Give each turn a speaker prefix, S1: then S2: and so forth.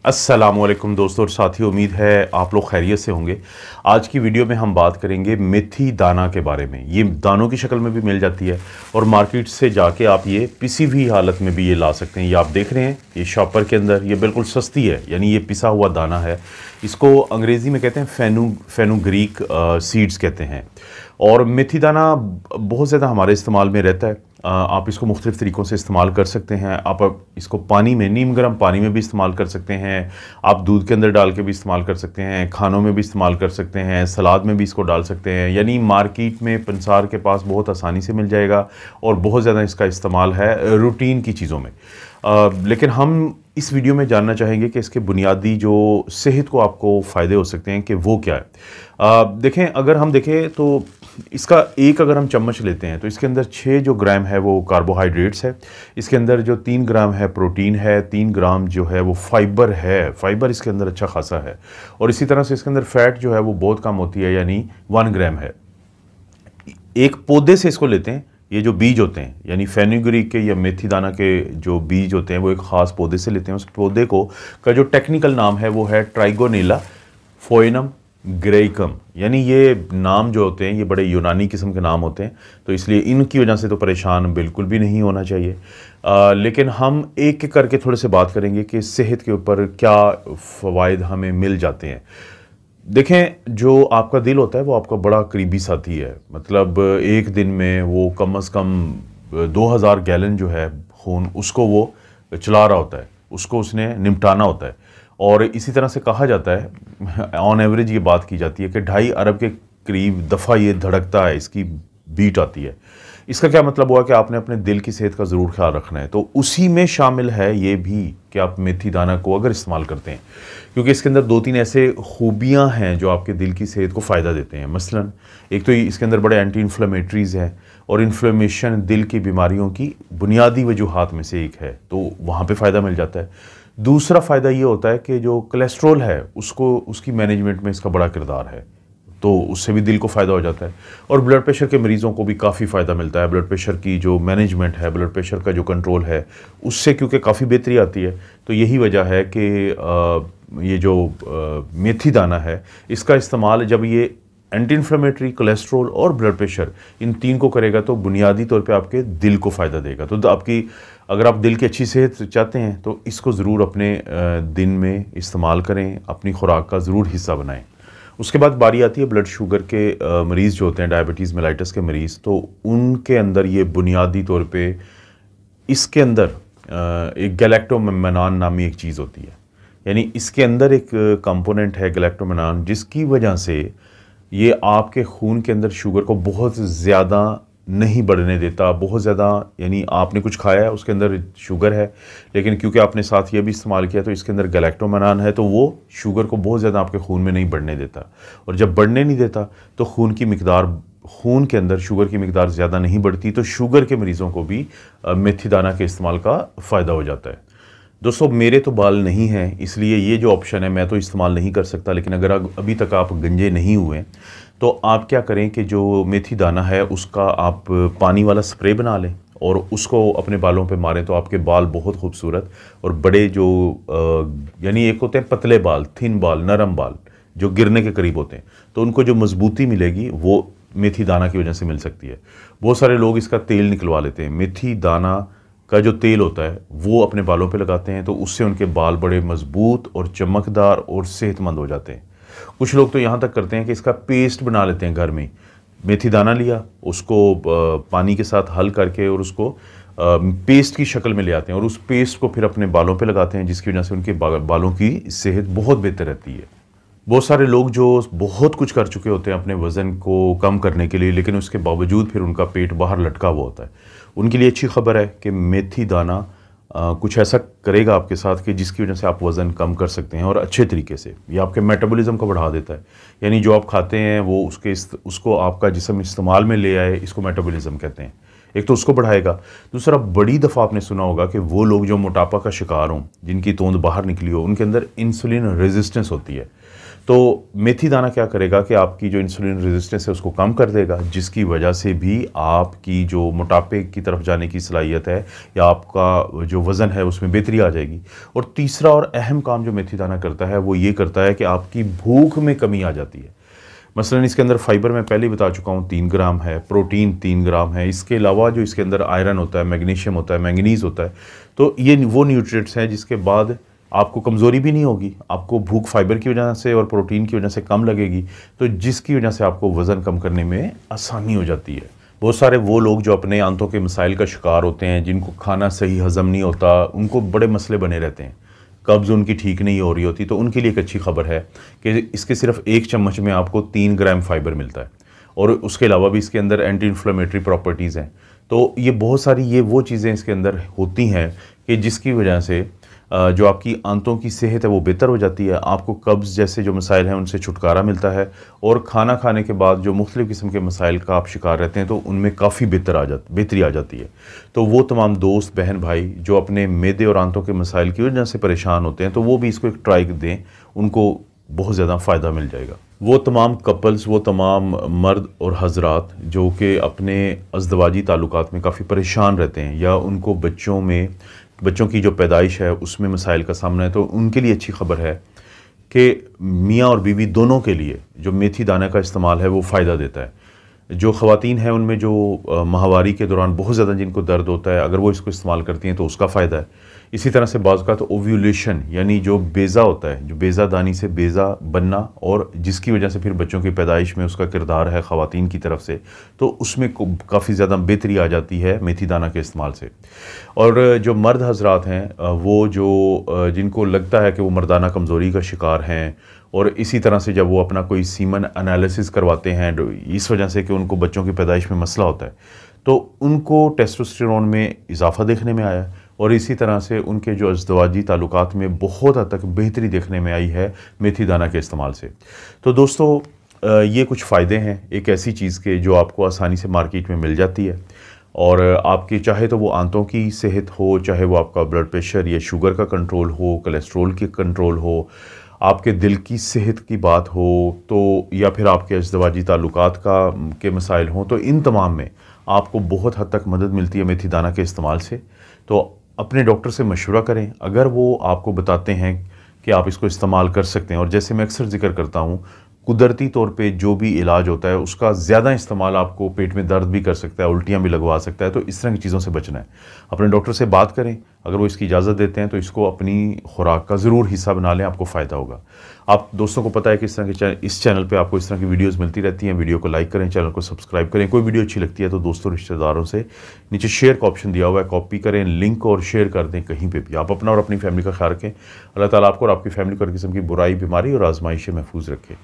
S1: अस्सलामुअलैकुम दोस्तों और साथियों, उम्मीद है आप लोग खैरियत से होंगे। आज की वीडियो में हम बात करेंगे मेथी दाना के बारे में। ये दानों की शक्ल में भी मिल जाती है और मार्केट से जाके आप ये पिसी हुई हालत में भी ये ला सकते हैं। ये आप देख रहे हैं, ये शॉपर के अंदर ये बिल्कुल सस्ती है, यानी ये पिसा हुआ दाना है। इसको अंग्रेज़ी में कहते हैं फेनुग्रीक सीड्स कहते हैं। और मेथी दाना बहुत ज़्यादा हमारे इस्तेमाल में रहता है। आप इसको मुख्तलिफ़ तरीक़ों से इस्तेमाल कर सकते हैं। आप इसको पानी में, नीम गर्म पानी में भी इस्तेमाल कर सकते हैं। आप दूध के अंदर डाल के भी इस्तेमाल कर सकते हैं, खानों में भी इस्तेमाल कर सकते हैं, सलाद में भी इसको डाल सकते हैं। यानी मार्केट में पंसार के पास बहुत आसानी से मिल जाएगा और बहुत ज़्यादा इसका इस्तेमाल है रूटीन की चीज़ों में। लेकिन हम इस वीडियो में जानना चाहेंगे कि इसके बुनियादी जो सेहत को आपको फ़ायदे हो सकते हैं कि वो क्या है। देखें, अगर हम देखें तो इसका अगर हम चम्मच लेते हैं तो इसके अंदर 6 जो ग्राम है वो कार्बोहाइड्रेट्स है। इसके अंदर जो 3 ग्राम है प्रोटीन है, 3 ग्राम जो है वो फाइबर है। फाइबर इसके अंदर अच्छा खासा है। और इसी तरह से इसके अंदर फैट जो है वो बहुत कम होती है, यानी 1 ग्राम है। एक पौधे से इसको लेते हैं, ये जो बीज होते हैं यानी फेनुग्रीक के या मेथी दाना के जो बीज होते हैं वो एक ख़ास पौधे से लेते हैं। उस पौधे का जो टेक्निकल नाम है वो है ट्राइगोनेला फोएनम ग्रेइकम। यानी ये नाम जो होते हैं ये बड़े यूनानी किस्म के नाम होते हैं, तो इसलिए इनकी वजह से तो परेशान बिल्कुल भी नहीं होना चाहिए। लेकिन हम एक एक करके थोड़े से बात करेंगे कि सेहत के ऊपर क्या फ़वाइद हमें मिल जाते हैं। देखें, जो आपका दिल होता है वो आपका बड़ा करीबी साथी है। मतलब एक दिन में वो कम से कम 2000 गैलन जो है खून उसको वो चला रहा होता है, उसको उसने निपटाना होता है। और इसी तरह से कहा जाता है, ऑन एवरेज ये बात की जाती है कि 2.5 अरब के करीब दफ़ा ये धड़कता है, इसकी बीट आती है। इसका क्या मतलब हुआ कि आपने अपने दिल की सेहत का ज़रूर ख्याल रखना है। तो उसी में शामिल है ये भी कि आप मेथी दाना को अगर इस्तेमाल करते हैं, क्योंकि इसके अंदर 2-3 ऐसे खूबियाँ हैं जो आपके दिल की सेहत को फ़ायदा देते हैं। मसलन एक तो इसके अंदर बड़े एंटी इन्फ्लेमेटरीज़ हैं और इन्फ्लेमेशन दिल की बीमारियों की बुनियादी वजूहात में से एक है, तो वहाँ पे फ़ायदा मिल जाता है। दूसरा फ़ायदा ये होता है कि जो कोलेस्ट्रॉल है उसकी मैनेजमेंट में इसका बड़ा किरदार है, तो उससे भी दिल को फ़ायदा हो जाता है। और ब्लड प्रेशर के मरीज़ों को भी काफ़ी फ़ायदा मिलता है। ब्लड प्रेशर की जो मैनेजमेंट है, ब्लड प्रेशर का जो कंट्रोल है, उससे क्योंकि काफ़ी बेहतरी आती है। तो यही वजह है कि ये जो मेथी दाना है इसका इस्तेमाल जब ये एंटी इन्फ्लेमेटरी, कोलेस्ट्रॉल और ब्लड प्रेशर इन 3 को करेगा तो बुनियादी तौर पे आपके दिल को फ़ायदा देगा। तो अगर आप दिल की अच्छी सेहत चाहते हैं तो इसको ज़रूर अपने दिन में इस्तेमाल करें, अपनी खुराक का ज़रूर हिस्सा बनाएं। उसके बाद बारी आती है ब्लड शुगर के मरीज़ जो होते हैं, डायबिटीज़ मेलाइटस के मरीज़, तो उनके अंदर ये बुनियादी तौर पे इसके अंदर एक गैलेक्टोमेनान नामी एक चीज़ होती है। यानी इसके अंदर एक कंपोनेंट है गैलेक्टोमेनान, जिसकी वजह से ये आपके खून के अंदर शुगर को बहुत ज़्यादा नहीं बढ़ने देता। बहुत ज़्यादा, यानी आपने कुछ खाया है उसके अंदर शुगर है, लेकिन क्योंकि आपने साथ ये भी इस्तेमाल किया तो इसके अंदर गैलेक्टोमेनान है, तो वो शुगर को बहुत ज़्यादा आपके खून में नहीं बढ़ने देता। और जब बढ़ने नहीं देता तो खून के अंदर शुगर की मिकदार ज़्यादा नहीं बढ़ती। तो शुगर के मरीज़ों को भी मेथी दाना के इस्तेमाल का फ़ायदा हो जाता है। दोस्तों, मेरे तो बाल नहीं हैं, इसलिए ये जो ऑप्शन है मैं तो इस्तेमाल नहीं कर सकता। लेकिन अगर अभी तक आप गंजे नहीं हुए तो आप क्या करें कि जो मेथी दाना है उसका आप पानी वाला स्प्रे बना लें और उसको अपने बालों पे मारें, तो आपके बाल बहुत खूबसूरत और बड़े जो यानी एक होते हैं पतले बाल, थिन बाल, नरम बाल जो गिरने के करीब होते हैं, तो उनको जो मजबूती मिलेगी वो मेथी दाना की वजह से मिल सकती है। बहुत सारे लोग इसका तेल निकलवा लेते हैं। मेथी दाना का जो तेल होता है वो अपने बालों पे लगाते हैं, तो उससे उनके बाल बड़े मजबूत और चमकदार और सेहतमंद हो जाते हैं। कुछ लोग तो यहाँ तक करते हैं कि इसका पेस्ट बना लेते हैं घर में। मेथी दाना लिया, उसको पानी के साथ हल करके और उसको पेस्ट की शक्ल में ले आते हैं और उस पेस्ट को फिर अपने बालों पे लगाते हैं, जिसकी वजह से उनके बालों की सेहत बहुत बेहतर रहती है। बहुत सारे लोग जो बहुत कुछ कर चुके होते हैं अपने वज़न को कम करने के लिए, लेकिन उसके बावजूद फिर उनका पेट बाहर लटका हुआ होता है, उनके लिए अच्छी खबर है कि मेथी दाना कुछ ऐसा करेगा आपके साथ कि जिसकी वजह से आप वज़न कम कर सकते हैं और अच्छे तरीके से। ये आपके मेटाबॉलिज्म को बढ़ा देता है, यानी जो आप खाते हैं वो उसको आपका जिस्म इस्तेमाल में ले आए, इसको मेटाबॉलिज्म कहते हैं। एक तो उसको बढ़ाएगा। दूसरा, बड़ी दफ़ा आपने सुना होगा कि वो लोग जो मोटापा का शिकार हों, जिनकी तोंद बाहर निकली हो, उनके अंदर इंसुलिन रेजिस्टेंस होती है। तो मेथी दाना क्या करेगा कि आपकी जो इंसुलिन रेजिस्टेंस है उसको कम कर देगा, जिसकी वजह से भी आपकी जो मोटापे की तरफ जाने की सलाहियत है या आपका जो वज़न है उसमें बेहतरी आ जाएगी। और तीसरा और अहम काम जो मेथी दाना करता है वो ये करता है कि आपकी भूख में कमी आ जाती है। मसलन इसके अंदर फाइबर मैं पहले ही बता चुका हूँ 3 ग्राम है, प्रोटीन 3 ग्राम है, इसके अलावा जो इसके अंदर आयरन होता है, मैग्नीशियम होता है, मैंगनीज़ होता है। तो ये वो न्यूट्रिएंट्स हैं जिसके बाद आपको कमज़ोरी भी नहीं होगी, आपको भूख फाइबर की वजह से और प्रोटीन की वजह से कम लगेगी, तो जिसकी वजह से आपको वज़न कम करने में आसानी हो जाती है। बहुत सारे वो लोग जो अपने आंतों के मसाइल का शिकार होते हैं, जिनको खाना सही हज़म नहीं होता, उनको बड़े मसले बने रहते हैं, कब्ज़ उनकी ठीक नहीं हो रही होती, तो उनके लिए एक अच्छी खबर है कि इसके सिर्फ 1 चम्मच में आपको 3 ग्राम फाइबर मिलता है और उसके अलावा भी इसके अंदर एंटी इन्फ्लेमेटरी प्रॉपर्टीज़ हैं। तो ये बहुत सारी ये वो चीज़ें इसके अंदर होती हैं कि जिसकी वजह से जो आपकी आंतों की सेहत है वो बेहतर हो जाती है, आपको कब्ज़ जैसे जो मसाइल हैं उनसे छुटकारा मिलता है और खाना खाने के बाद जो मुख्तलिफ़ किस्म के मसाइल का आप शिकार रहते हैं तो उनमें काफ़ी बेहतरी आ जाती है। तो वो तमाम दोस्त बहन भाई जो अपने मैदे और आंतों के मसाइल की वजह से परेशान होते हैं तो वो भी इसको एक ट्राई दें, उनको बहुत ज़्यादा फ़ायदा मिल जाएगा। वो तमाम कपल्स, वो तमाम मर्द और हज़रात जो कि अपने अज़दवाजी ताल्लुकात में काफ़ी परेशान रहते हैं या उनको बच्चों की जो पैदाइश है उसमें मसाइल का सामना है, तो उनके लिए अच्छी खबर है कि मियाँ और बीवी दोनों के लिए जो मेथी दाना का इस्तेमाल है वो फ़ायदा देता है। जो ख़वातीन हैं उनमें जो माहवारी के दौरान बहुत ज़्यादा जिनको दर्द होता है, अगर वो इसको इस्तेमाल करती हैं तो उसका फ़ायदा है। इसी तरह से बाज़ का तो ओव्यूलेशन यानी जो बेज़ा होता है, जो बेज़ादानी से बेज़ा बनना और जिसकी वजह से फिर बच्चों की पैदाइश में उसका किरदार है ख़वातीन की तरफ से, तो उसमें काफ़ी ज़्यादा बेहतरी आ जाती है मेथी दाना के इस्तेमाल से। और जो मर्द हज़रात हैं वो जो जिनको लगता है कि वो मर्दाना कमज़ोरी का शिकार हैं और इसी तरह से जब वो अपना कोई सीमन एनालिसिस करवाते हैं इस वजह से कि उनको बच्चों की पैदाइश में मसला होता है, तो उनको टेस्टोस्टेरोन में इजाफा देखने में आया और इसी तरह से उनके जो अज़दवाजी ताल्लुकात में बहुत हद तक बेहतरी देखने में आई है मेथी दाना के इस्तेमाल से। तो दोस्तों ये कुछ फ़ायदे हैं एक ऐसी चीज़ के जो आपको आसानी से मार्केट में मिल जाती है और आपकी चाहे तो वो आंतों की सेहत हो, चाहे वो आपका ब्लड प्रेशर या शुगर का कंट्रोल हो, कोलेस्ट्रोल की कंट्रोल हो, आपके दिल की सेहत की बात हो, तो या फिर आपके अज़दवाजी ताल्लुकात के मसाइल हों, तो इन तमाम में आपको बहुत हद तक मदद मिलती है मेथी दाना के इस्तेमाल से। तो अपने डॉक्टर से मशवरा करें, अगर वो आपको बताते हैं कि आप इसको इस्तेमाल कर सकते हैं, और जैसे मैं अक्सर जिक्र करता हूँ कुदरती तौर पे जो भी इलाज होता है उसका ज़्यादा इस्तेमाल आपको पेट में दर्द भी कर सकता है, उल्टियाँ भी लगवा सकता है, तो इस तरह की चीज़ों से बचना है। अपने डॉक्टर से बात करें, अगर वो इसकी इजाज़त देते हैं तो इसको अपनी खुराक का ज़रूर हिस्सा बना लें, आपको फ़ायदा होगा। आप दोस्तों को पता है कि इस चैनल पे आपको इस तरह की वीडियोस मिलती रहती हैं। वीडियो को लाइक करें, चैनल को सब्सक्राइब करें। कोई वीडियो अच्छी लगती है तो दोस्तों रिश्तेदारों से नीचे शेयर का ऑप्शन दिया हुआ है, कॉपी करें लिंक और शेयर कर दें कहीं पर भी। आप अपना और अपनी फैमिली का ख्याल रखें। अल्लाह ताला आपको और आपकी फैमिली को हर किस्म की बुराई, बीमारी और आजमाइश से महफूज रखें।